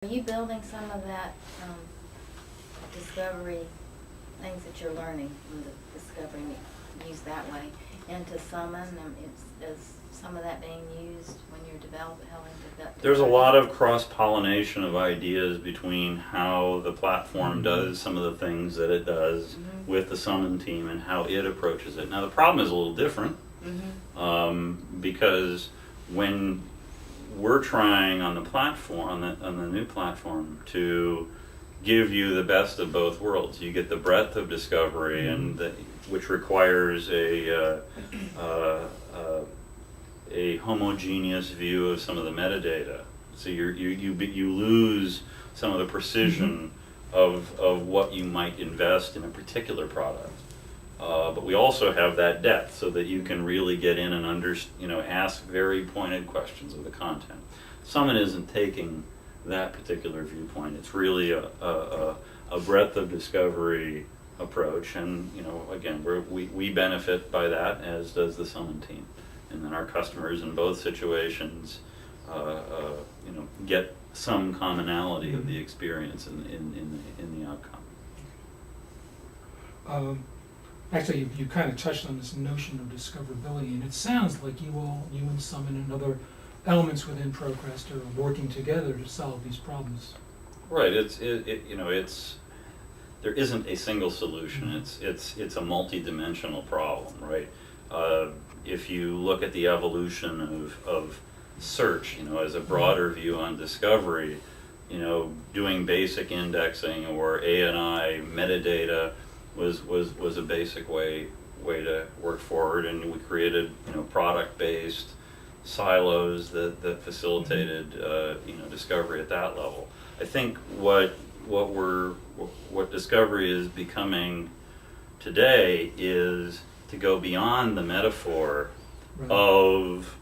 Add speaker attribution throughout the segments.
Speaker 1: Are you building some of that discovery things that you're learning from the discovery used that way into Summon? Is some of that being used when you're helping develop?
Speaker 2: There's a lot of cross-pollination of ideas between how the platform does some of the things that it does with the Summon team and how it approaches it. Now the problem is a little different because when we're trying on the platform, on the new platform, to give you the best of both worlds. You get the breadth of discovery, and which requires a homogeneous view of some of the metadata. So you lose some of the precision of what you might invest in a particular product. But we also have that depth so that you can really get in and ask very pointed questions of the content. Summon isn't taking that particular viewpoint. It's really a breadth of discovery approach, and again, we benefit by that, as does the Summon team, and then our customers in both situations, get some commonality of the experience in the outcome.
Speaker 3: Actually, you kind of touched on this notion of discoverability, and it sounds like you and Summon and other elements within ProQuest are working together to solve these problems.
Speaker 2: Right. There isn't a single solution. It's a multi-dimensional problem, right? If you look at the evolution of search, as a broader view on discovery, doing basic indexing or A&I metadata was a basic way to work forward, and we created product-based silos that facilitated discovery at that level. I think what discovery is becoming today is to go beyond the metaphor of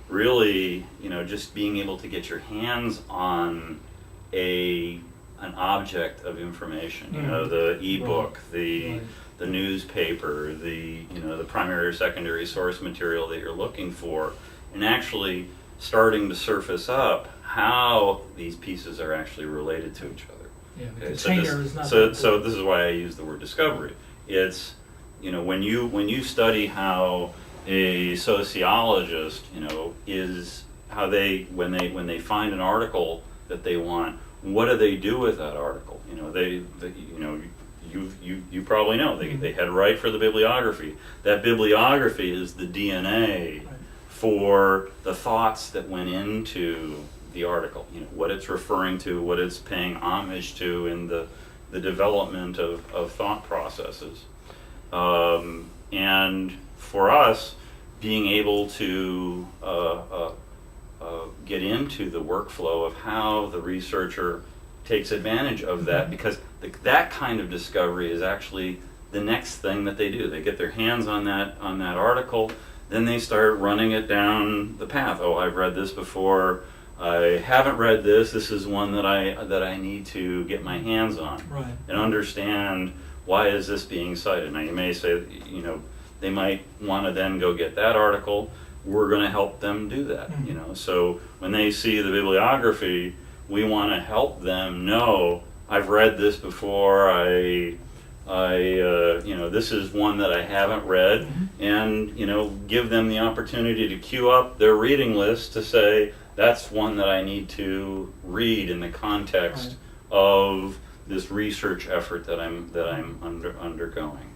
Speaker 2: really just being able to get your hands on an object of information, the ebook, the newspaper, the primary or secondary source material that you're looking for, and actually starting to surface up how these pieces are actually related to each other.
Speaker 3: Yeah, the
Speaker 2: Okay,
Speaker 3: container is not.
Speaker 2: So this is why I use the word discovery. It's when you study how a sociologist is how when they find an article that they want, what do they do with that article? You probably know they head right for the bibliography. That bibliography is the DNA for the thoughts that went into the article. What it's referring to, what it's paying homage to in the development of thought processes. And for us, being able to get into the workflow of how the researcher takes advantage of that, because that kind of discovery is actually the next thing that they do. They get their hands on that article, then they start running it down the path. Oh, I've read this before. I haven't read this. This is one that I need to get my hands on and understand, why is this being cited. Now you may say, they might want to then go get that article. We're going to help them do that. So when they see the bibliography, we want to help them know, I've read this before. This is one that I haven't read, and give them the opportunity to queue up their reading list to say, that's one that I need to read in the context of this research effort that I'm undergoing.